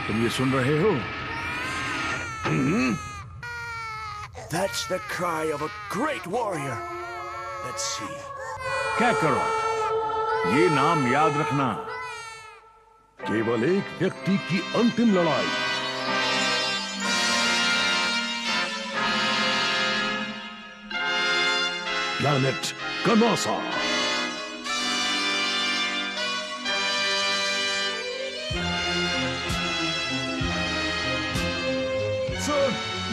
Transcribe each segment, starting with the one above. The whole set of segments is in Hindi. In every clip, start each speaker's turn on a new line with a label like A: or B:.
A: तुम ये सुन रहे हो?
B: That's the cry of a great warrior. Let's see.
A: कैकरॉट, ये नाम याद रखना। केवल एक व्यक्ति की अंतिम लड़ाई। प्लैनेट कनासा।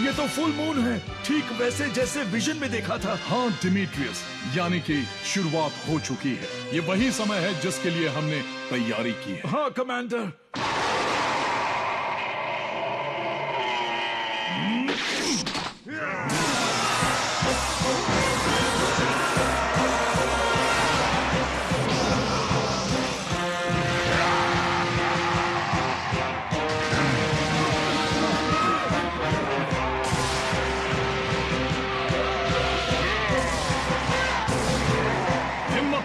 B: ये तो फुल मून है, ठीक वैसे जैसे विजन में देखा था।
C: हाँ डिमिट्रियस, यानी कि शुरुआत हो चुकी है। ये वही समय है जिसके लिए हमने तैयारी की है।
B: हाँ कमांडर।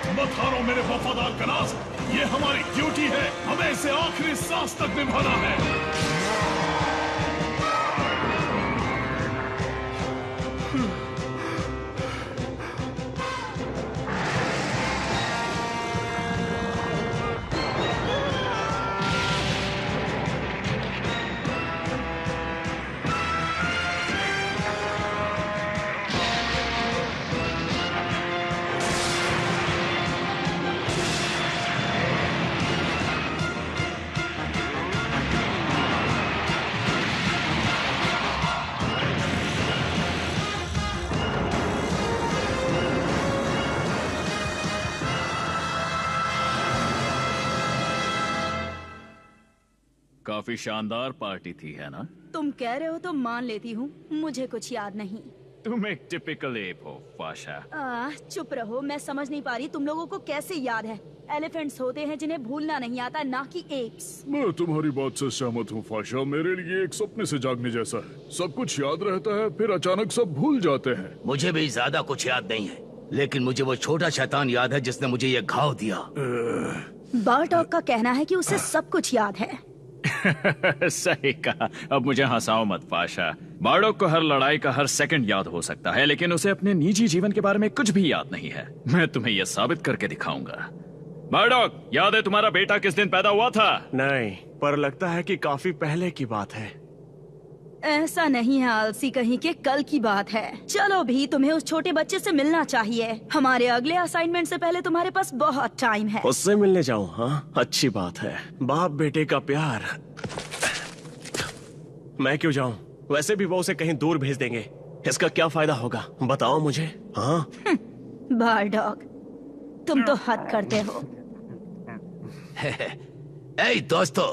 C: मत हारो मेरे वफादार कनास, ये हमारी ड्यूटी है, हमें इसे आखिरी सांस तक निभाना है।
D: काफी शानदार पार्टी थी, है ना?
E: तुम कह रहे हो तो मान लेती हूँ, मुझे कुछ याद नहीं।
D: तुम एक टिपिकल एप हो, फाशा।
E: चुप रहो, मैं समझ नहीं पा रही तुम लोगों को कैसे याद है। एलिफेंट्स होते हैं जिन्हें भूलना नहीं आता, ना कि एप्स।
C: मैं तुम्हारी बात से सहमत हूँ फाशा, मेरे लिए एक सपने से जागने जैसा है। सब कुछ याद रहता है, फिर अचानक सब भूल जाते हैं।
F: मुझे भी ज्यादा कुछ याद नहीं है, लेकिन मुझे वो छोटा शैतान याद है जिसने मुझे ये घाव दिया।
E: बारटॉक का कहना है कि उसे सब कुछ याद है।
D: सही कहा। अब मुझे हंसाओ मत फाशा। बारडॉक को हर लड़ाई का हर सेकंड याद हो सकता है, लेकिन उसे अपने निजी जीवन के बारे में कुछ भी याद नहीं है। मैं तुम्हें यह साबित करके दिखाऊंगा। बारडॉक, याद है तुम्हारा बेटा किस दिन पैदा हुआ था?
B: नहीं, पर लगता है कि काफी पहले की बात है।
E: ऐसा नहीं है आलसी कहीं के, कल की बात है। चलो भी, तुम्हें उस छोटे बच्चे से मिलना चाहिए। हमारे अगले असाइनमेंट से पहले तुम्हारे पास बहुत टाइम है।
B: उससे मिलने जाऊँ? हाँ, अच्छी बात है। बाप बेटे का प्यार। मैं क्यों जाऊँ? वैसे भी वो उसे कहीं दूर भेज देंगे। इसका क्या फायदा होगा, बताओ मुझे। हाँ
E: बारडॉक, तुम तो हद करते हो।
F: ए दोस्तों,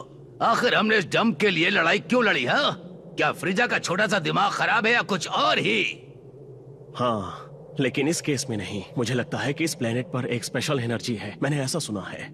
F: आखिर हमने इस डंप के लिए लड़ाई क्यों लड़ी? हाँ, क्या फ्रीजा का छोटा सा दिमाग खराब है या कुछ और ही?
B: हाँ, लेकिन इस केस में नहीं। मुझे लगता है कि इस प्लेनेट पर एक स्पेशल एनर्जी है, मैंने ऐसा सुना है।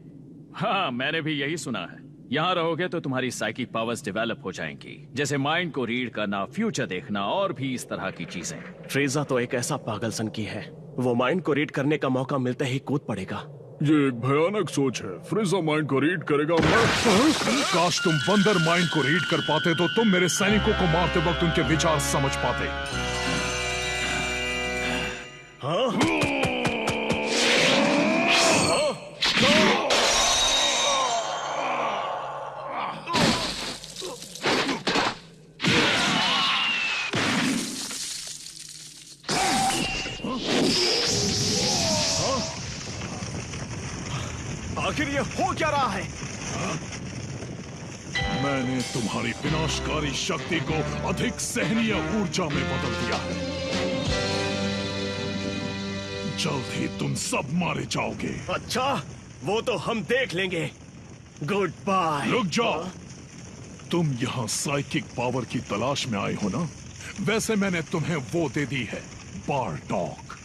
D: हाँ, मैंने भी यही सुना है। यहाँ रहोगे तो तुम्हारी साइकिक पावर्स डेवलप हो जाएंगी, जैसे माइंड को रीड करना, फ्यूचर देखना और भी इस तरह की चीजें।
B: फ्रीजा तो एक ऐसा पागलसन की है, वो माइंड को रीड करने का मौका मिलते ही कूद पड़ेगा।
C: ये एक भयानक सोच है। फ्रीजा माइंड को रीड करेगा। काश तुम बंदर माइंड को रीड कर पाते तो तुम मेरे सैनिकों को मारते वक्त उनके विचार समझ पाते।
B: हाँ? आखिर ये हो क्या रहा है?
C: मैंने तुम्हारी विनाशकारी शक्ति को अधिक सहनीय ऊर्जा में बदल दिया है। जल्द ही तुम सब मारे जाओगे।
B: अच्छा, वो तो हम देख लेंगे। Good bye.
C: रुक जाओ। तुम यहाँ साइकिक पावर की तलाश में आए हो ना? वैसे मैंने तुम्हें वो दे दी है, बारडॉक।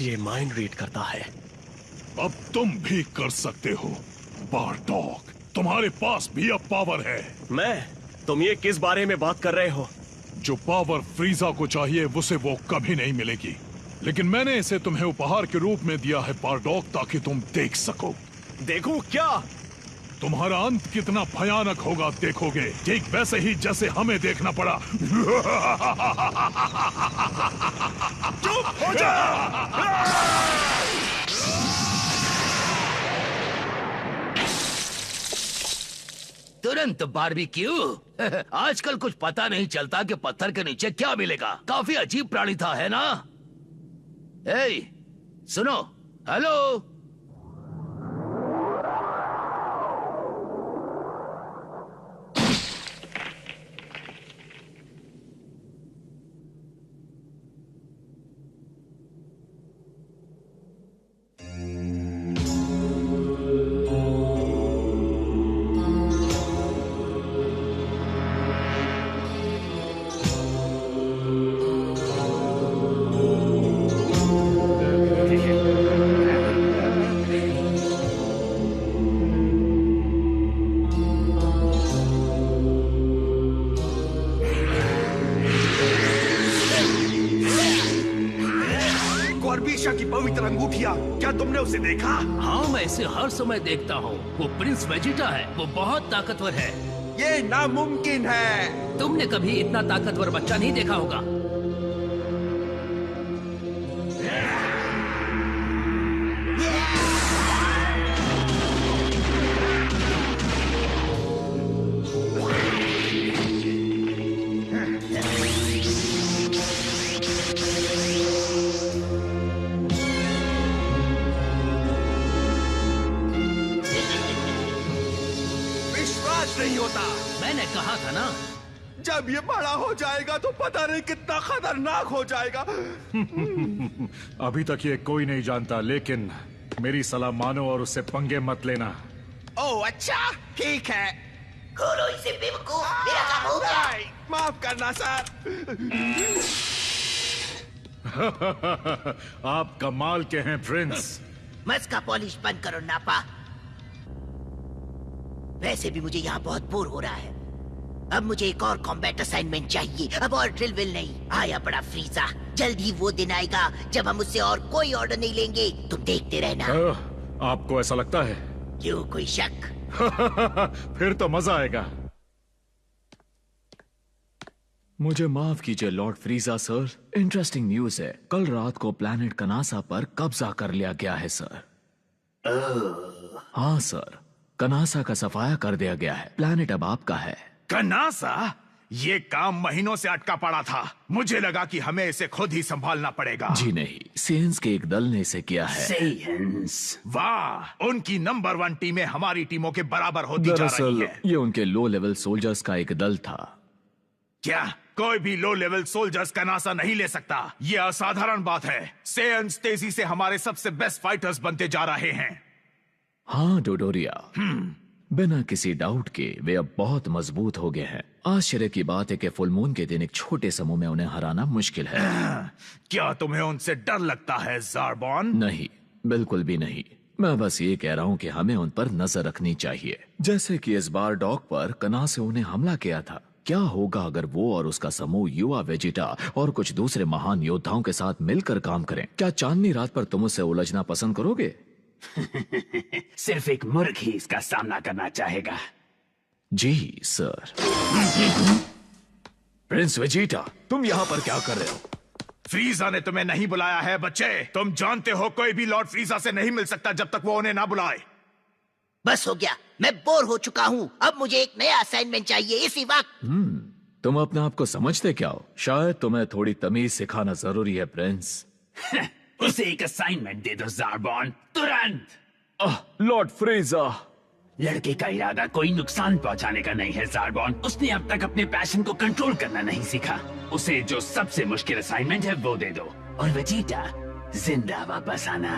B: ये माइंड रीड करता है।
C: अब तुम भी कर सकते हो बारडॉक। तुम्हारे पास भी अब पावर है।
B: तुम ये किस बारे में बात कर रहे हो?
C: जो पावर फ्रीजा को चाहिए उसे वो कभी नहीं मिलेगी, लेकिन मैंने इसे तुम्हें उपहार के रूप में दिया है बारडॉक, ताकि तुम देख सको।
B: देखूं क्या?
C: तुम्हारा अंत कितना भयानक होगा देखोगे, ठीक वैसे ही जैसे हमें देखना पड़ा।
A: चुप हो जा।
F: तुरंत बारबेक्यू। आजकल कुछ पता नहीं चलता कि पत्थर के नीचे क्या मिलेगा। काफी अजीब प्राणी था, है ना? ए, सुनो, हेलो।
A: की पवित्र अंगूठिया, क्या तुमने उसे देखा?
F: हाँ, मैं इसे हर समय देखता हूँ। वो प्रिंस वेजिटा है, वो बहुत ताकतवर है।
A: ये नामुमकिन है।
F: तुमने कभी इतना ताकतवर बच्चा नहीं देखा होगा।
A: नहीं होता।
F: मैंने कहा था ना,
A: जब ये बड़ा हो जाएगा तो पता नहीं कितना खतरनाक हो जाएगा।
C: अभी तक ये कोई नहीं जानता, लेकिन मेरी सलाह मानो और उससे पंगे मत लेना।
A: ओह अच्छा, ठीक है।
G: खोलो इसे बेवकूफ, मेरा काम हो गया।
A: माफ करना सर।
C: आप कमाल के हैं प्रिंस।
G: मस्का पॉलिश बंद करो नापा। वैसे भी मुझे यहाँ बहुत बोर हो रहा है। अब मुझे एक और कॉम्बैट असाइनमेंट चाहिए। अब और ड्रिल विल नहीं। आया बड़ा फ्रीजा। जल्द ही वो दिन आएगा जब हम उससे और कोई ऑर्डर नहीं लेंगे। तुम देखते रहना।
C: आपको ऐसा लगता है?
G: क्यों, कोई शक?
C: फिर तो मजा आएगा।
D: मुझे माफ कीजिए लॉर्ड फ्रीजा सर, इंटरेस्टिंग न्यूज है। कल रात को प्लैनेट कनासा पर कब्जा कर लिया गया है सर। हाँ सर, कनासा का सफाया कर दिया गया है। प्लैनेट अब आपका है।
H: कनासा? ये काम महीनों से अटका पड़ा था। मुझे लगा कि हमें इसे खुद ही संभालना पड़ेगा।
D: जी नहीं, सेंस के एक दल ने इसे किया है।
H: वाह, उनकी नंबर 1 टीमें हमारी टीमों के बराबर होती जा रही है।
D: ये उनके लो लेवल सोल्जर्स का एक दल था।
H: क्या कोई भी लो लेवल सोल्जर्स कनासा नहीं ले सकता? ये असाधारण बात है। सेयंस तेजी से हमारे सबसे बेस्ट फाइटर्स बनते जा रहे हैं।
D: हाँ डोडोरिया, बिना किसी डाउट के वे अब बहुत मजबूत हो गए हैं। आश्चर्य की बात है कि फुल मून के दिन एक छोटे समूह में उन्हें हराना मुश्किल है।
H: क्या तुम्हें उनसे डर लगता है ज़ारबॉन?
D: नहीं, बिल्कुल भी नहीं। मैं बस ये कह रहा हूँ कि हमें उन पर नजर रखनी चाहिए, जैसे कि इस बार डॉक पर कनास से उन्हें हमला किया था। क्या होगा अगर वो और उसका समूह युवा वेजिटा और कुछ दूसरे महान योद्धाओं के साथ मिलकर काम करें? क्या चांदनी रात पर तुम उससे उलझना पसंद करोगे?
I: सिर्फ एक मुर्ग ही इसका सामना करना चाहेगा।
D: जी सर। प्रिंस वेजिटा, तुम यहाँ पर क्या कर रहे हो?
H: फ्रीजा ने तुम्हें नहीं बुलाया है बच्चे। तुम जानते हो कोई भी लॉर्ड फ्रीजा से नहीं मिल सकता जब तक वो उन्हें ना बुलाए।
G: बस हो गया, मैं बोर हो चुका हूँ। अब मुझे एक नया असाइनमेंट चाहिए इसी वक्त।
D: तुम अपने आप को समझते क्या हो? शायद तुम्हें थोड़ी तमीज सिखाना जरूरी है प्रिंस।
I: उसे एक असाइनमेंट दे दो ज़ारबॉन, तुरंत।
D: लॉर्ड फ्रीजा,
I: लड़के का इरादा कोई नुकसान पहुंचाने का नहीं है ज़ारबॉन। उसने अब तक अपने पैशन को कंट्रोल करना नहीं सीखा। उसे जो सबसे मुश्किल असाइनमेंट है वो दे दो। और वेजिटा, जिंदा वापस आना।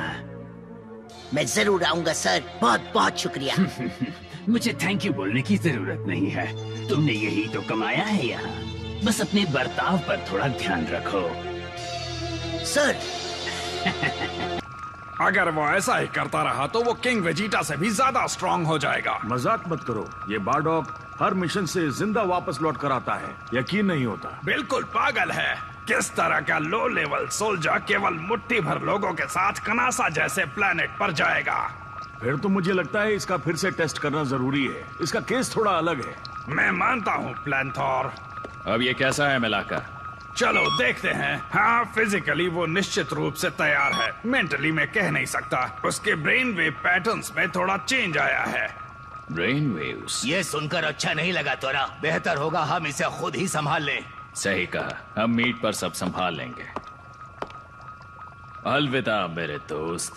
G: मैं जरूर आऊंगा सर, बहुत बहुत शुक्रिया।
I: मुझे थैंक यू बोलने की जरूरत नहीं है। तुमने यही तो कमाया है यहाँ। बस अपने बर्ताव पर थोड़ा ध्यान रखो
G: सर।
J: अगर वो ऐसा ही करता रहा तो वो किंग वेजिटा से भी ज्यादा स्ट्रांग हो जाएगा।
A: मजाक मत करो, ये बारडॉग हर मिशन से जिंदा वापस लौट कर आता है। यकीन नहीं होता।
J: बिल्कुल पागल है। किस तरह का लो लेवल सोल्जर केवल मुट्ठी भर लोगों के साथ कनासा जैसे प्लेनेट पर जाएगा?
A: फिर तो मुझे लगता है इसका फिर से टेस्ट करना जरूरी है। इसका केस थोड़ा अलग है।
J: मैं मानता हूँ प्लैंथोर।
D: अब ये कैसा है मिलाका?
J: चलो देखते हैं। हाँ, फिजिकली वो निश्चित रूप से तैयार है, मेंटली मैं कह नहीं सकता। उसके ब्रेन वेव पैटर्न्स में थोड़ा चेंज आया है।
D: Brain waves?
F: ये सुनकर अच्छा नहीं लगा तोरा। बेहतर होगा हम इसे खुद ही संभाल लें।
D: सही कहा, हम मीट पर सब संभाल लेंगे। अलविदा मेरे दोस्त।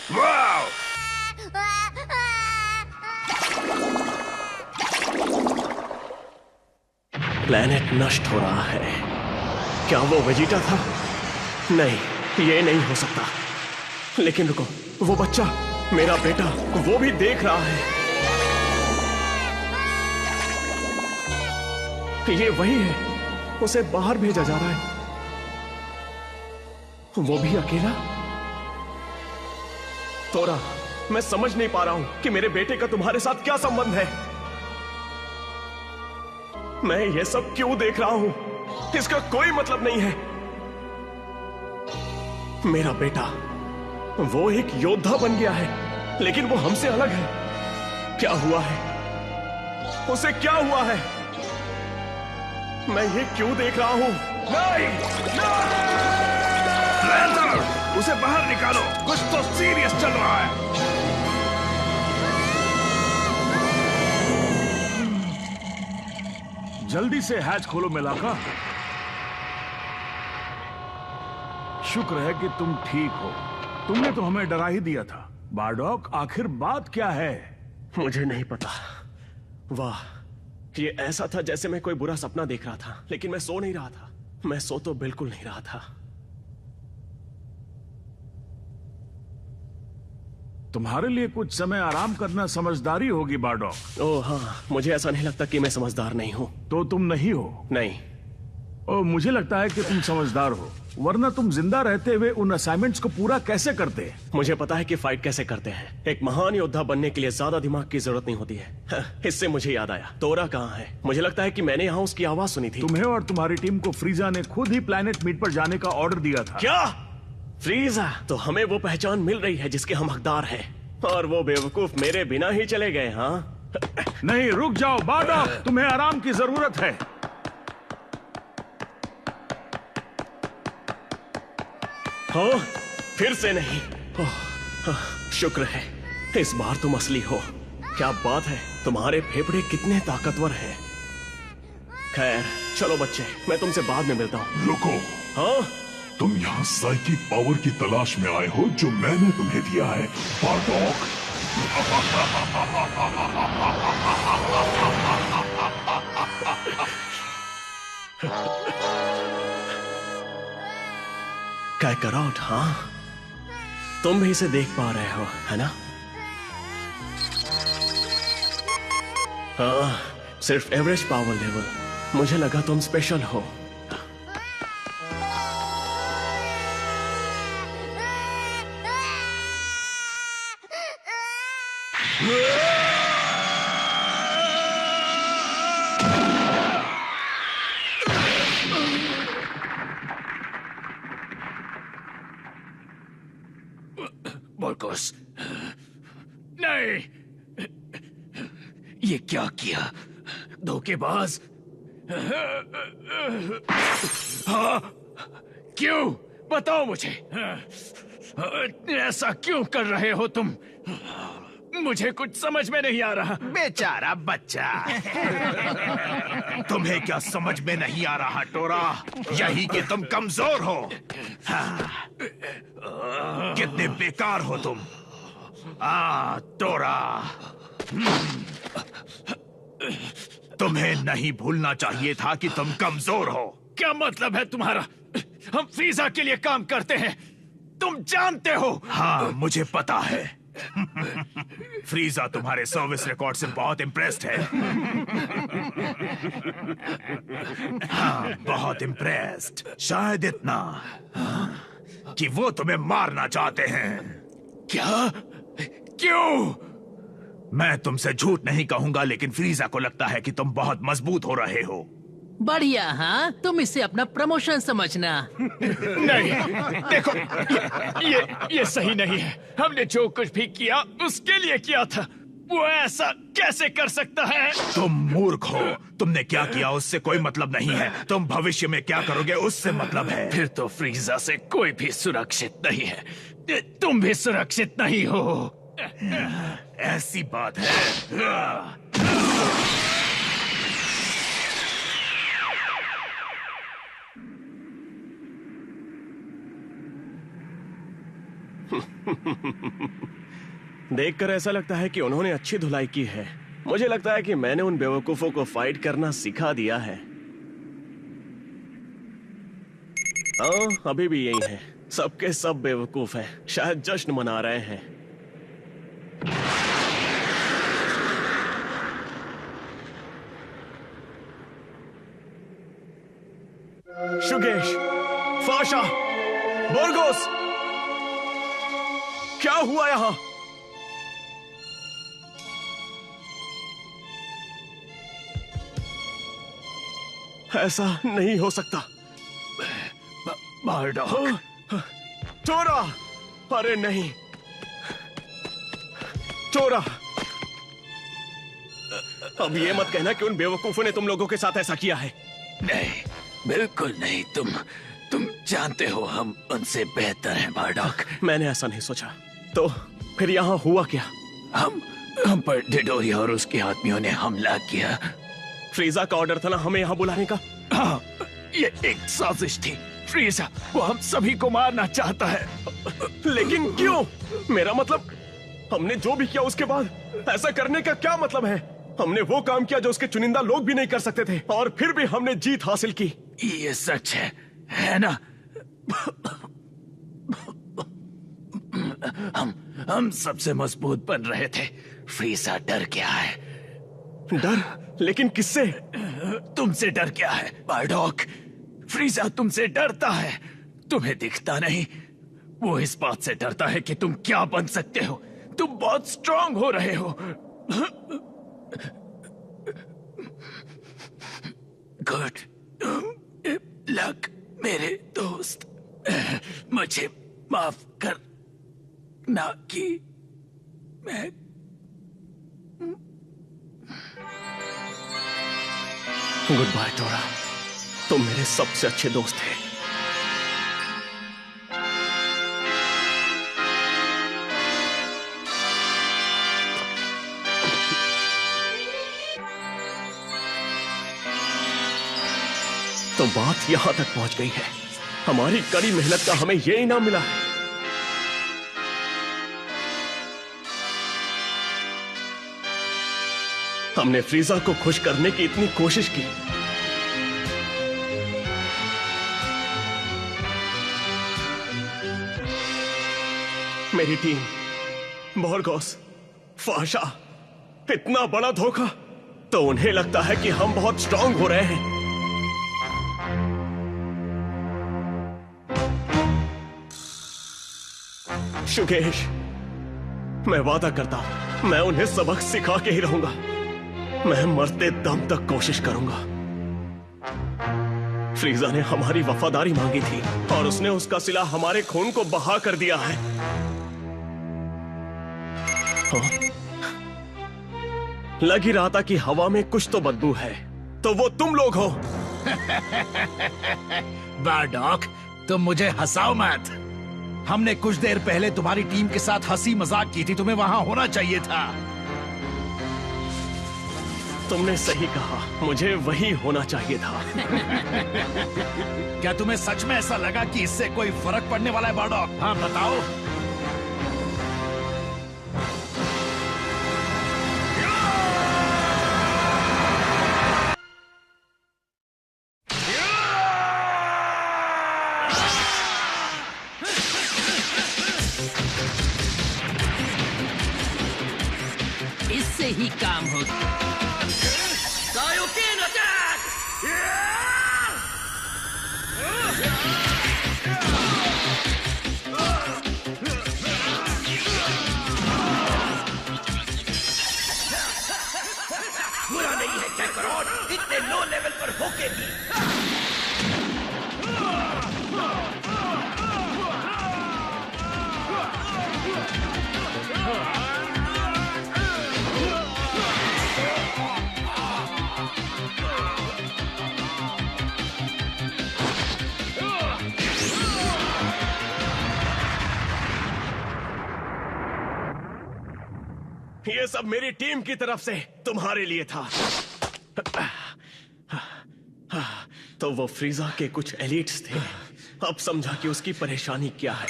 J: वाह!
B: प्लैनेट नष्ट हो रहा है। क्या वो वेजिटा था? नहीं, ये नहीं हो सकता। लेकिन रुको, वो बच्चा, मेरा बेटा, वो भी देख रहा है। ये वही है, उसे बाहर भेजा जा रहा है। वो भी अकेला। तोरा, मैं समझ नहीं पा रहा हूं कि मेरे बेटे का तुम्हारे साथ क्या संबंध है। मैं ये सब क्यों देख रहा हूं? इसका कोई मतलब नहीं है। मेरा बेटा, वो एक योद्धा बन गया है, लेकिन वो हमसे अलग है। क्या हुआ है? उसे क्या हुआ है? मैं ये क्यों देख रहा हूं?
J: नहीं! प्लैंथर, उसे बाहर निकालो। कुछ तो सीरियस चल रहा है।
A: जल्दी से हैच खोलो मिलाका। शुक्र है कि तुम ठीक हो। तुमने तो हमें डरा ही दिया था। बारडॉक, आखिर बात क्या है?
B: मुझे नहीं पता। वाह, ये ऐसा था जैसे मैं कोई बुरा सपना देख रहा था, लेकिन मैं सो नहीं रहा था। मैं सो तो बिल्कुल नहीं रहा था।
A: तुम्हारे लिए कुछ समय आराम करना समझदारी होगी बारडॉक।
B: ओह हाँ, मुझे ऐसा नहीं लगता कि मैं समझदार नहीं हूं।
A: तो तुम नहीं हो?
B: नहीं।
A: और मुझे लगता है कि तुम समझदार हो, वरना तुम जिंदा रहते हुए उन असाइनमेंट्स को पूरा कैसे करते?
B: मुझे पता है कि फाइट कैसे करते हैं। एक महान योद्धा बनने के लिए ज्यादा दिमाग की जरूरत नहीं होती है। इससे मुझे याद आया, तोरा कहाँ है? मुझे लगता है कि मैंने यहाँ उसकी आवाज सुनी थी।
A: तुम्हें और तुम्हारी टीम को फ्रीजा ने खुद ही प्लैनेट मीट पर जाने का ऑर्डर दिया था।
B: क्या? फ्रीजा? तो हमें वो पहचान मिल रही है जिसके हम हकदार हैं, और वो बेवकूफ मेरे बिना ही चले गए। हाँ
A: नहीं, रुक जाओ बारडॉक, तुम्हें आराम की जरूरत है।
B: हाँ, फिर से नहीं। शुक्र है, इस बार तुम असली हो। क्या बात है, तुम्हारे फेफड़े कितने ताकतवर हैं। खैर चलो बच्चे, मैं तुमसे बाद में मिलता हूँ।
C: रुको।
A: हाँ?
C: तुम यहाँ साइकिक पावर की तलाश में आए हो जो मैंने तुम्हें दिया है, बारडॉक।
B: कैकरॉट, हाँ, तुम भी इसे देख पा रहे हो, है ना? हाँ, सिर्फ एवरेज पावर लेवल। मुझे लगा तुम स्पेशल हो।
F: बोल्कोस, नहीं! ये क्या किया? धोखेबाज! हाँ? क्यों? बताओ मुझे। ऐसा क्यों कर रहे हो तुम?
D: मुझे कुछ समझ में नहीं आ रहा।
H: बेचारा बच्चा। तुम्हें क्या समझ में नहीं आ रहा टोरा? यही कि तुम कमजोर हो। हाँ। कितने बेकार हो तुम। टोरा, तुम्हें नहीं भूलना चाहिए था कि तुम कमजोर हो।
D: क्या मतलब है तुम्हारा? हम फ्रीजा के लिए काम करते हैं, तुम जानते हो।
H: हाँ, मुझे पता है। फ्रीजा तुम्हारे सर्विस रिकॉर्ड से बहुत इम्प्रेस्ड है। हाँ, बहुत इम्प्रेस्ड। शायद इतना कि वो तुम्हें मारना चाहते हैं।
D: क्या? क्यों?
H: मैं तुमसे झूठ नहीं कहूंगा, लेकिन फ्रीजा को लगता है कि तुम बहुत मजबूत हो रहे हो।
K: बढ़िया। हाँ, तुम इसे अपना प्रमोशन समझना।
D: नहीं, देखो, ये सही नहीं है। हमने जो कुछ भी किया उसके लिए किया था। वो ऐसा कैसे कर सकता है?
H: तुम मूर्ख हो। तुमने क्या किया उससे कोई मतलब नहीं है। तुम भविष्य में क्या करोगे उससे मतलब है।
D: फिर तो फ्रीजा से कोई भी सुरक्षित नहीं है। तुम भी सुरक्षित नहीं हो।
H: ऐसी बात है।
B: देखकर ऐसा लगता है कि उन्होंने अच्छी धुलाई की है। मुझे लगता है कि मैंने उन बेवकूफों को फाइट करना सिखा दिया है। अभी भी यही है। सबके सब बेवकूफ हैं। शायद जश्न मना रहे हैं। शुगेश, फाशा, बोर्गोस, क्या हुआ यहां? ऐसा नहीं हो सकता।
D: बारडॉक।
B: टोरा! अरे नहीं, टोरा! अब ये मत कहना कि उन बेवकूफों ने तुम लोगों के साथ ऐसा किया है।
D: नहीं, बिल्कुल नहीं। तुम जानते हो हम उनसे बेहतर हैं बारडॉक।
B: मैंने ऐसा नहीं सोचा। तो फिर यहाँ हुआ क्या?
D: हम पर डिडोरिया और उसके आदमियों ने हमला किया।
B: फ्रीजा का ऑर्डर था ना हमें यहाँ बुलाने का?
D: हाँ, ये एक साजिश थी। फ्रीजा वो हम सभी को मारना चाहता है।
B: लेकिन क्यों? मेरा मतलब, हमने जो भी किया उसके बाद ऐसा करने का क्या मतलब है? हमने वो काम किया जो उसके चुनिंदा लोग भी नहीं कर सकते थे, और फिर भी हमने जीत हासिल की।
D: ये सच है ना? हम सबसे मजबूत बन रहे थे। फ्रीजा डर गया है।
B: डर? लेकिन किससे?
D: तुमसे डर गया है बारडॉक। फ्रीजा तुमसे डरता है। तुम्हें दिखता नहीं। वो इस बात से डरता है कि तुम क्या बन सकते हो। तुम बहुत स्ट्रांग हो रहे हो। गुड लक मेरे दोस्त। मुझे माफ कर ना कि मैं
B: गुड बाय टोरा, तुम मेरे सबसे अच्छे दोस्त थे। तो बात यहां तक पहुंच गई है। हमारी कड़ी मेहनत का हमें ये इनाम मिला है। हमने फ्रीजा को खुश करने की इतनी कोशिश की। मेरी टीम, बोर्गोस, फाशा, इतना बड़ा धोखा। तो उन्हें लगता है कि हम बहुत स्ट्रांग हो रहे हैं। शुगेश, मैं वादा करता हूं, मैं उन्हें सबक सिखा के ही रहूंगा। मैं मरते दम तक कोशिश करूंगा। फ्रीजा ने हमारी वफादारी मांगी थी और उसने उसका सिला हमारे खून को बहा कर दिया है। लग ही रहा था कि हवा में कुछ तो बदबू है, तो वो तुम लोग हो।
F: बारडॉक, तुम मुझे हंसाओ मत।
H: हमने कुछ देर पहले तुम्हारी टीम के साथ हंसी मजाक की थी, तुम्हें वहां होना चाहिए था।
B: तुमने सही कहा, मुझे वही होना चाहिए था।
H: क्या तुम्हें सच में ऐसा लगा कि इससे कोई फर्क पड़ने वाला है बारडॉक? हाँ बताओ।
K: इससे ही काम होगा।
F: Kaioken attack! बुरा नहीं है कैकरोट, इतने लो लेवल पर होके भी।
B: ये सब मेरी टीम की तरफ से तुम्हारे लिए था। तो वो फ्रीजा के कुछ एलिट्स थे। अब समझा कि उसकी परेशानी क्या है।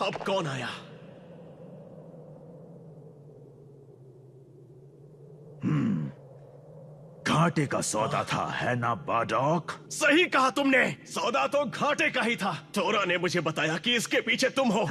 B: अब कौन आया?
H: घाटे का सौदा था, है ना बारडॉक?
B: सही कहा तुमने, सौदा तो घाटे का ही था। थोरा ने मुझे बताया कि इसके पीछे तुम हो।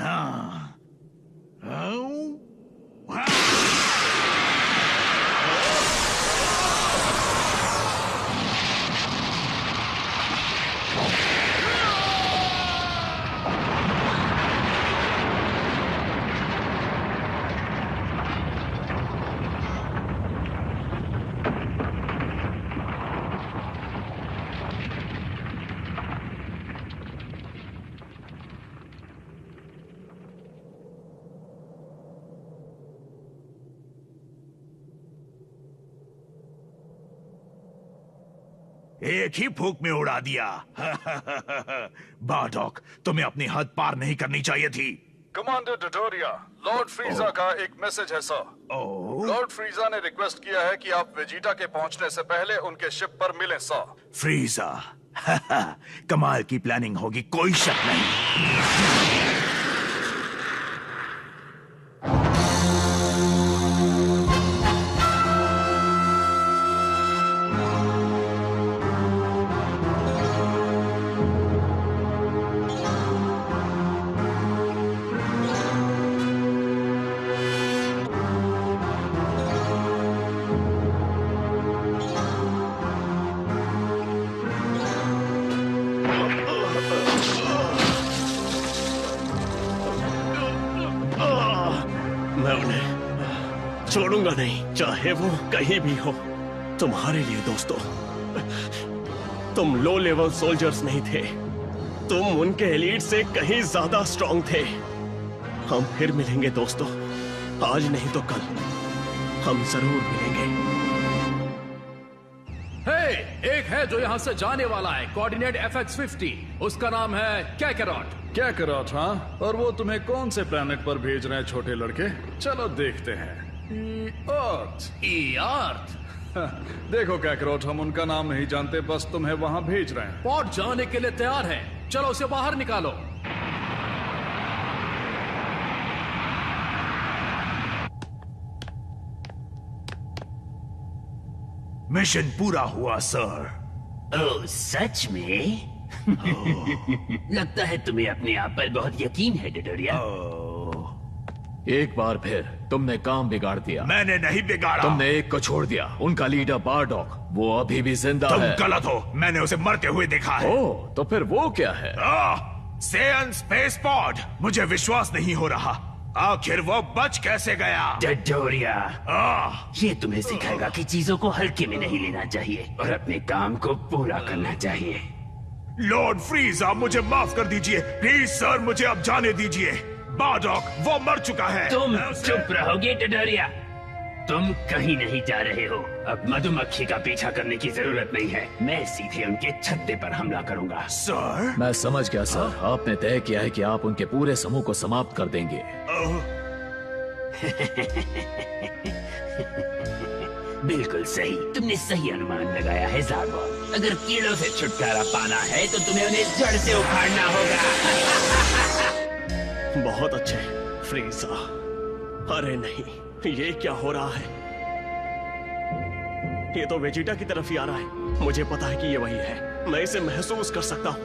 H: एक ही फूंक में उड़ा दिया। बारडॉक, तुम्हें अपनी हद पार नहीं करनी चाहिए थी।
C: कमांडर डोडोरिया, लॉर्ड फ्रीजा का एक मैसेज है सर। लॉर्ड फ्रीजा ने रिक्वेस्ट किया है कि आप वेजिटा के पहुंचने से पहले उनके शिप पर मिलें सर।
H: फ्रीजा, कमाल की प्लानिंग होगी, कोई शक नहीं।
B: मैं उन्हें छोड़ूंगा नहीं, चाहे वो कहीं भी हो। तुम्हारे लिए दोस्तों, तुम लो लेवल सोल्जर्स नहीं थे, तुम उनके एलीट से कहीं ज्यादा स्ट्रांग थे। हम फिर मिलेंगे दोस्तों, आज नहीं तो कल हम जरूर मिलेंगे।
L: एक है जो यहाँ से जाने वाला है, कोऑर्डिनेट FX50। उसका नाम है कैकरोट।
C: कैकरोट, हाँ? और वो तुम्हें कौन से प्लेनेट पर भेज रहे हैं छोटे लड़के? चलो देखते हैं।
L: अर्थ।
C: देखो कैकरोट, हम उनका नाम नहीं जानते, बस तुम्हें वहां भेज रहे हैं।
L: पॉड जाने के लिए तैयार है, चलो उसे बाहर निकालो।
H: मिशन पूरा हुआ सर।
I: ओह, सच में? लगता है तुम्हें अपने आप पर बहुत यकीन है डोडोरिया।
D: एक बार फिर तुमने काम बिगाड़ दिया।
H: मैंने नहीं बिगाड़ा।
D: तुमने एक को छोड़ दिया, उनका लीडर बारडॉक, वो अभी भी जिंदा है।
H: तुम गलत हो, मैंने उसे मरते हुए देखा है।
D: ओह, तो फिर वो क्या है?
H: Saiyan space pod. मुझे विश्वास नहीं हो रहा, आखिर वो बच कैसे गया?
I: डोडोरिया, ये तुम्हें सिखाएगा कि चीजों को हल्के में नहीं लेना चाहिए और अपने काम को पूरा करना चाहिए।
H: लॉर्ड फ्रीजा, मुझे माफ कर दीजिए प्लीज सर, मुझे अब जाने दीजिए। बारडॉक वो मर चुका है।
I: तुम चुप रहोगे डोडोरिया? तुम कहीं नहीं जा रहे हो। अब मधुमक्खी का पीछा करने की जरूरत नहीं है। मैं सीधे उनके छत्ते पर हमला करूंगा।
H: सर,
D: मैं समझ गया सर। आपने तय किया है कि आप उनके पूरे समूह को समाप्त कर देंगे।
I: बिल्कुल सही, तुमने सही अनुमान लगाया है ज़ारबॉन। अगर कीड़ों से छुटकारा पाना है तो तुम्हें उन्हें जड़ से उखाड़ना होगा।
B: बहुत अच्छे फ्रीजा। अरे नहीं, ये क्या हो रहा है? ये तो वेजिटा की तरफ ही आ रहा है। मुझे पता है कि ये वही है। मैं इसे महसूस कर सकता हूँ।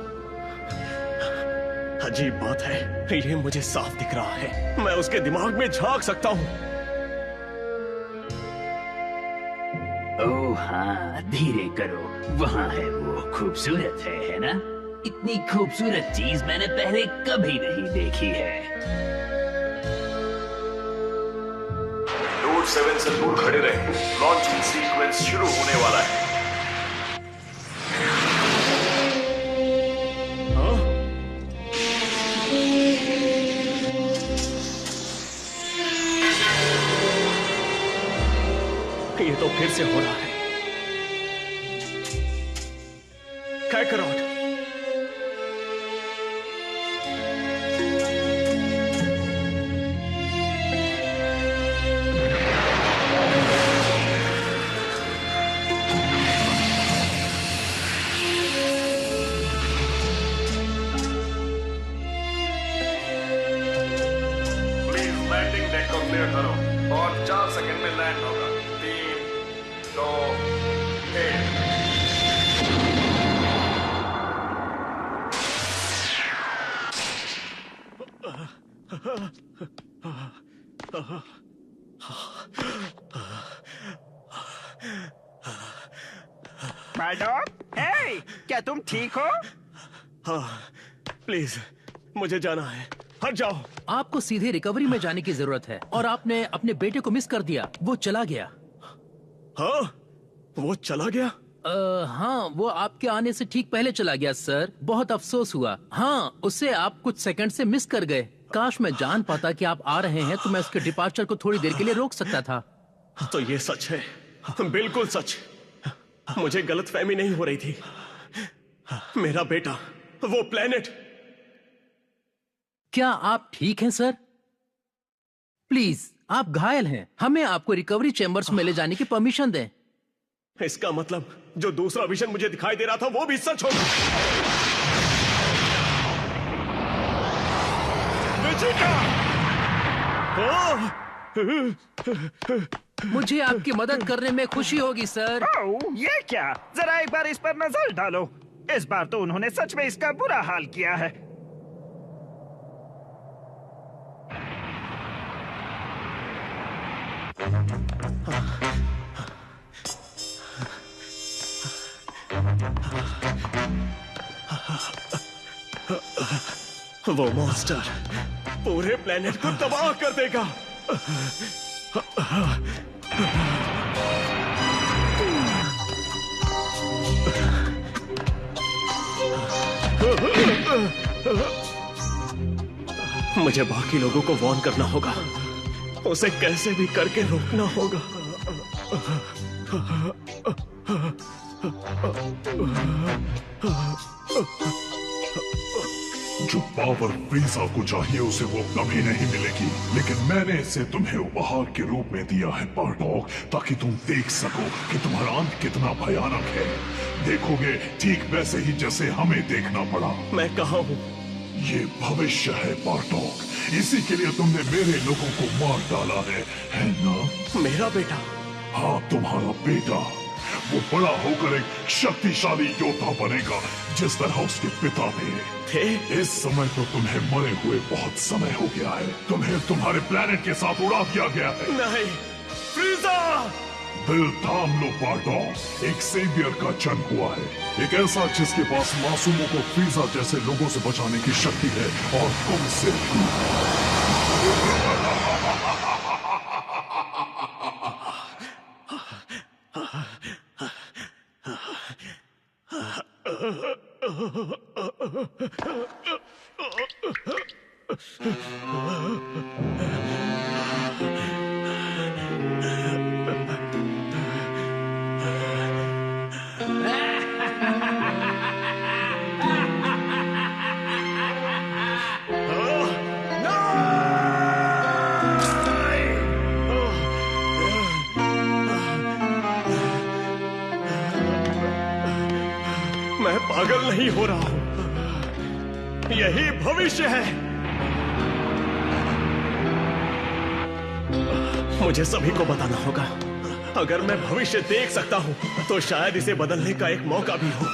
B: अजीब बात है, ये मुझे साफ दिख रहा है। मैं उसके दिमाग में झांक सकता हूँ।
I: ओह हाँ, धीरे करो। वहाँ है वो, खूबसूरत है ना? इतनी खूबसूरत चीज मैंने पहले कभी नहीं देखी है।
M: नोट 7 से दूर खड़े रहे। लॉन्चिंग सीक्वेंस शुरू होने वाला है।
B: ये तो फिर से हो रहा है। कैकरॉट,
M: प्लीज लैंडिंग डेक को क्लियर करो और 4 सेकंड में लैंड होगा। 3, 2, 1।
J: बारडॉग, हे, क्या तुम ठीक हो?
B: हाँ, प्लीज मुझे जाना है। हट जाओ।
K: आपको सीधे रिकवरी में जाने की जरूरत है और आपने अपने बेटे को मिस कर दिया। वो चला गया।
B: हाँ, वो चला गया?
K: हाँ, वो आपके आने से ठीक पहले चला गया सर। बहुत अफसोस हुआ। हाँ, उसे आप कुछ सेकंड से मिस कर गए। काश मैं जान पाता कि आप आ रहे हैं तो मैं उसके डिपार्चर को थोड़ी देर के लिए रोक सकता था।
B: तो ये सच है, बिल्कुल सच। मुझे गलतफहमी नहीं हो रही थी। मेरा बेटा, वो प्लेनेट।
K: क्या आप ठीक हैं सर? प्लीज, आप घायल हैं। हमें आपको रिकवरी चेम्बर्स में ले जाने की परमिशन दें।
B: इसका मतलब जो दूसरा विजन मुझे दिखाई दे रहा था वो भी सच होगा। वेजिटा!
K: मुझे आपकी मदद करने में खुशी होगी सर।
J: ये क्या? जरा एक बार इस पर नजर डालो। इस बार तो उन्होंने सच में इसका बुरा हाल किया है।
B: वो मॉन्स्टर पूरे प्लेनेट को तबाह कर देगा। मुझे बाकी लोगों को वार्न करना होगा। उसे कैसे भी करके रोकना होगा।
C: जो पावर फ्रीजा को चाहिए उसे वो कभी नहीं मिलेगी, लेकिन मैंने इसे तुम्हें उपहार के रूप में दिया है बारडॉग, ताकि तुम देख सको कि तुम्हारा अंत कितना भयानक है। देखोगे ठीक वैसे ही जैसे हमें देखना पड़ा।
B: मैं कहाँ हूँ?
C: ये भविष्य है बारडॉग। इसी के लिए तुमने मेरे लोगों को मार डाला है ना?
B: मेरा बेटा?
C: हाँ, तुम्हारा बेटा। वो बड़ा होकर एक शक्तिशाली योद्धा बनेगा, जिस तरह उसके पिता थे। इस समय तो तुम्हें मरे हुए बहुत समय हो गया है। तुम्हें तुम्हारे प्लेनेट के साथ उड़ा दिया गया है।
B: नहीं, फ्रीजा!
C: दिल थाम लो बारडॉग। एक सेवियर का जन्म हुआ है, एक ऐसा जिसके पास मासूमों को फ्रीजा जैसे लोगों से बचाने की शक्ति है, और तुमसे
B: पागल नहीं हो रहा हूं, यही भविष्य है। मुझे सभी को बताना होगा। अगर मैं भविष्य देख सकता हूं तो शायद इसे बदलने का एक मौका भी हो।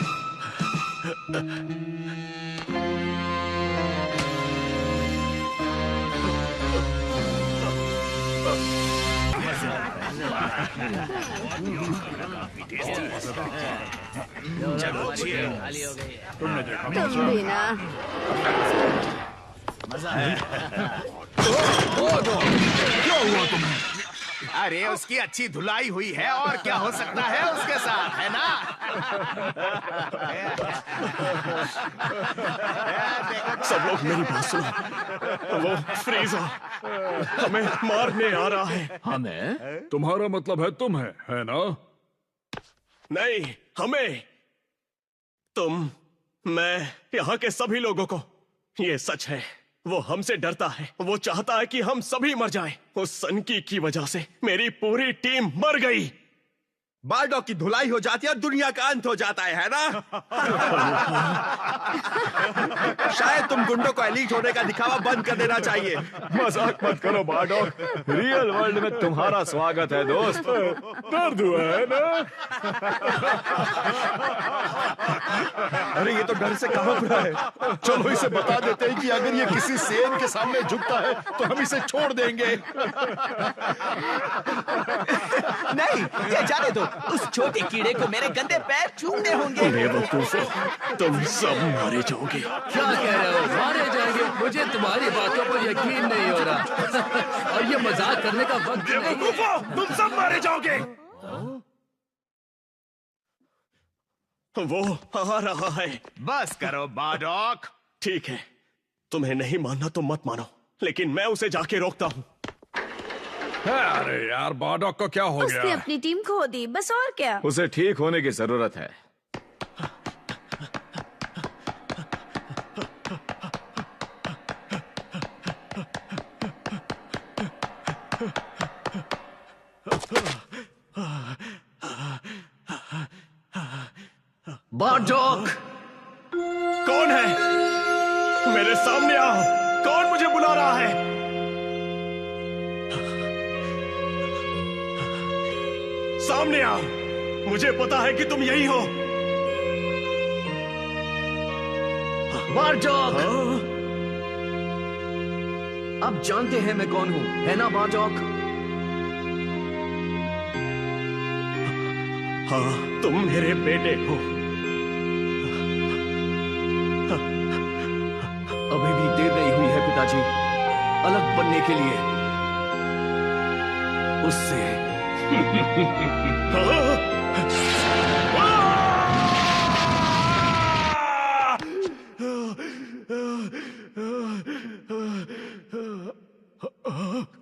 N: तुम भी ना।
H: क्या हुआ तुम्हें? अरे उसकी अच्छी धुलाई हुई है और क्या हो सकता है उसके साथ, है ना?
B: सब लोग मेरी बात सुनो। वो फ्रीजा हमें मारने आ रहा है।
D: हमें?
A: तुम्हारा मतलब है तुम्हें, है ना?
B: नहीं, हमें। तुम, मैं, यहाँ के सभी लोगों को। ये सच है, वो हमसे डरता है। वो चाहता है कि हम सभी मर जाएं। उस सनकी की वजह से मेरी पूरी टीम मर गई।
O: बारडॉग की धुलाई हो जाती है और दुनिया का अंत हो जाता है ना? शायद तुम गुंडों को एलीट होने का दिखावा बंद कर देना चाहिए।
A: मजाक मत करो बारडॉग, रियल वर्ल्ड में तुम्हारा स्वागत है दोस्त। दर्द हुआ है ना?
O: अरे ये तो डर से कांप रहा है।
C: चलो इसे बता देते हैं कि अगर ये किसी सेन के सामने झुकता है तो हम इसे छोड़ देंगे।
P: नहीं, ये जाने दो। उस छोटे कीड़े को मेरे गंदे पैर छूने होंगे।
B: बेवकूफो, तुम सब मारे जाओगे।
K: क्या कह रहे हो? मारे जाएंगे? मुझे तुम्हारी बातों पर यकीन नहीं हो रहा। और ये मजाक करने का वक्त नहीं है।
H: तुम सब मारे जाओगे।
B: वो आ रहा है।
H: बस करो बारडॉग।
B: ठीक है, तुम्हें नहीं मानना तो मत मानो, लेकिन मैं उसे जाके रोकता हूँ।
J: अरे यार, बारडॉग को क्या हो
E: उसने
J: गया?
E: अपनी टीम खो दी, बस और क्या।
D: उसे ठीक होने की जरूरत है।
B: बारडॉग, कौन है? मेरे सामने आओ। कौन मुझे बुला रहा है? सामने आओ। मुझे पता है कि तुम यही हो।
Q: बारडॉग, अब जानते हैं मैं कौन हूं, है ना बारडॉग?
B: हाँ, तुम मेरे बेटे हो।
Q: अभी भी देर नहीं हुई है पिताजी, अलग बनने के लिए उससे।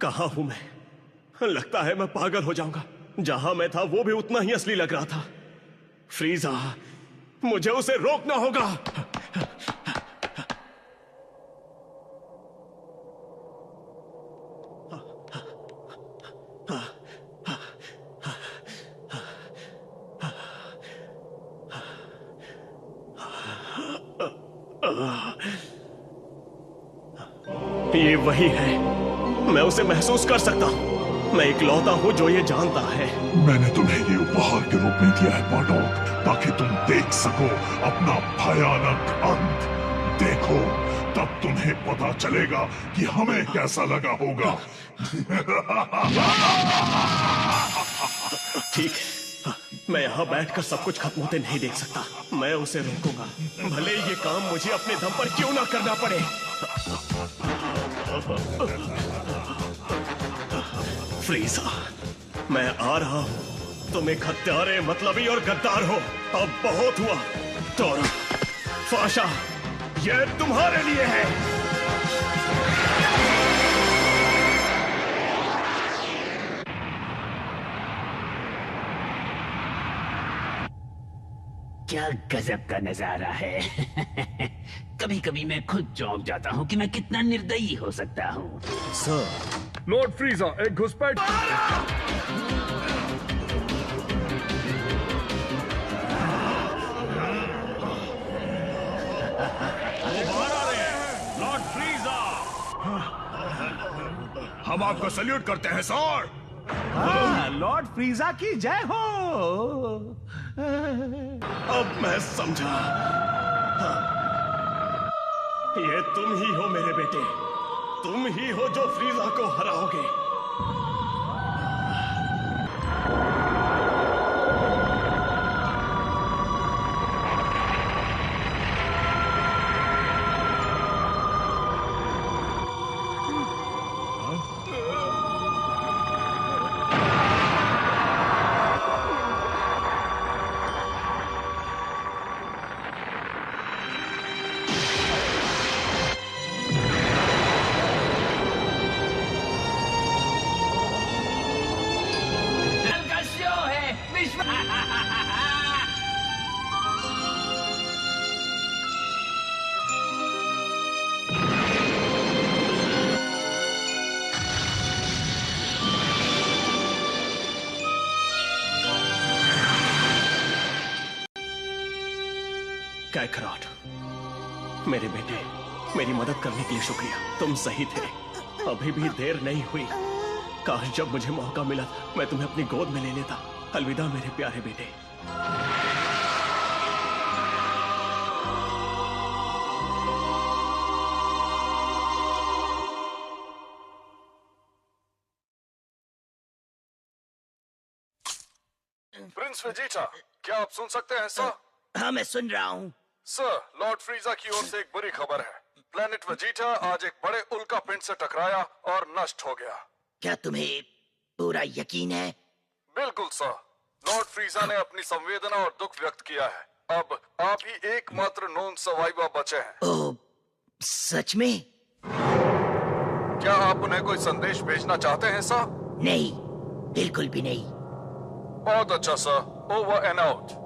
B: कहाँ हूं मैं? लगता है मैं पागल हो जाऊंगा। जहां मैं था वो भी उतना ही असली लग रहा था। फ्रीजा, मुझे उसे रोकना होगा। ये वही है, मैं उसे महसूस कर सकता हूं। मैं इकलौता हूं जो ये जानता है।
C: मैंने तुम्हें ये उपहार के रूप में दिया है बारडॉग, ताकि तुम देख सको अपना भयानक अंत। देखो, तब तुम्हें पता चलेगा कि हमें कैसा लगा होगा।
B: ठीक है, मैं यहाँ बैठकर सब कुछ खत्म होते नहीं देख सकता। मैं उसे रोकूंगा, भले ये काम मुझे अपने दम पर क्यों ना करना पड़े। फ्रीजा, मैं आ रहा हूं। तुम एक हत्यारे, मतलबी और गद्दार हो। अब बहुत हुआ। टोरा, फाशा, ये तुम्हारे लिए है।
I: क्या गजब का नजारा है। कभी कभी मैं खुद चौंक जाता हूँ कि मैं कितना निर्दयी हो सकता हूँ।
J: सर, लॉर्ड फ्रीजा, एक घुसपैठ।
H: हम आपको सल्यूट करते हैं सर।
A: लॉर्ड फ्रीजा की जय हो।
B: अब मैं समझा, ये तुम ही हो मेरे बेटे, तुम ही हो जो फ्रीजा को हराओगे। कैकरॉट, मेरे बेटे, मेरी मदद करने के लिए शुक्रिया। तुम सही थे, अभी भी देर नहीं हुई। काश जब मुझे मौका मिला मैं तुम्हें अपनी गोद में ले लेता। अलविदा मेरे प्यारे बेटे।
M: प्रिंस वेजिटा, क्या आप सुन सकते हैं सर?
G: हाँ, मैं सुन रहा हूँ।
M: सर, लॉर्ड फ्रीजा की ओर से एक बुरी खबर है। प्लेनेट वेजिटा आज एक बड़े उल्का पिंड से टकराया और नष्ट हो गया।
G: क्या तुम्हें पूरा यकीन है?
M: बिल्कुल सर। लॉर्ड फ्रीजा ने अपनी संवेदना और दुख व्यक्त किया है। अब आप ही एकमात्र नोन सर्वाइवर बचे हैं।
G: ओह, सच में?
M: क्या आप उन्हें कोई संदेश भेजना चाहते हैं सर?
G: नहीं, बिल्कुल भी नहीं।
M: बहुत अच्छा सर, ओवर एंड आउट।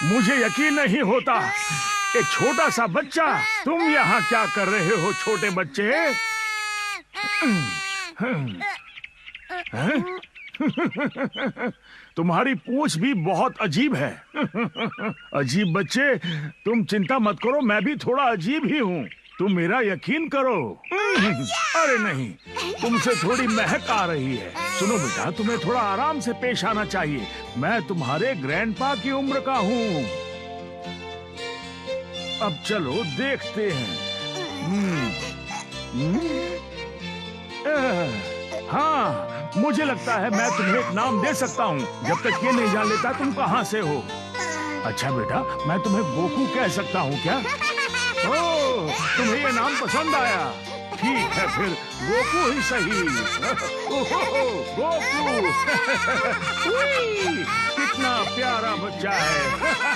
A: मुझे यकीन नहीं होता, एक छोटा सा बच्चा। तुम यहाँ क्या कर रहे हो छोटे बच्चे? तुम्हारी पूंछ भी बहुत अजीब है। अजीब बच्चे, तुम चिंता मत करो, मैं भी थोड़ा अजीब ही हूँ। तुम मेरा यकीन करो। अरे नहीं, तुमसे थोड़ी महक आ रही है। सुनो बेटा, तुम्हें थोड़ा आराम से पेश आना चाहिए। मैं तुम्हारे ग्रैंडपा की उम्र का हूँ। अब चलो देखते हैं। हाँ, मुझे लगता है मैं तुम्हें एक नाम दे सकता हूँ, जब तक ये नहीं जान लेता तुम कहाँ से हो। अच्छा बेटा, मैं तुम्हें गोकू कह सकता हूँ क्या? ओह, तुम्हें ये नाम पसंद आया? ठीक है, फिर गोकू ही सही। गोकू कितना प्यारा बच्चा है।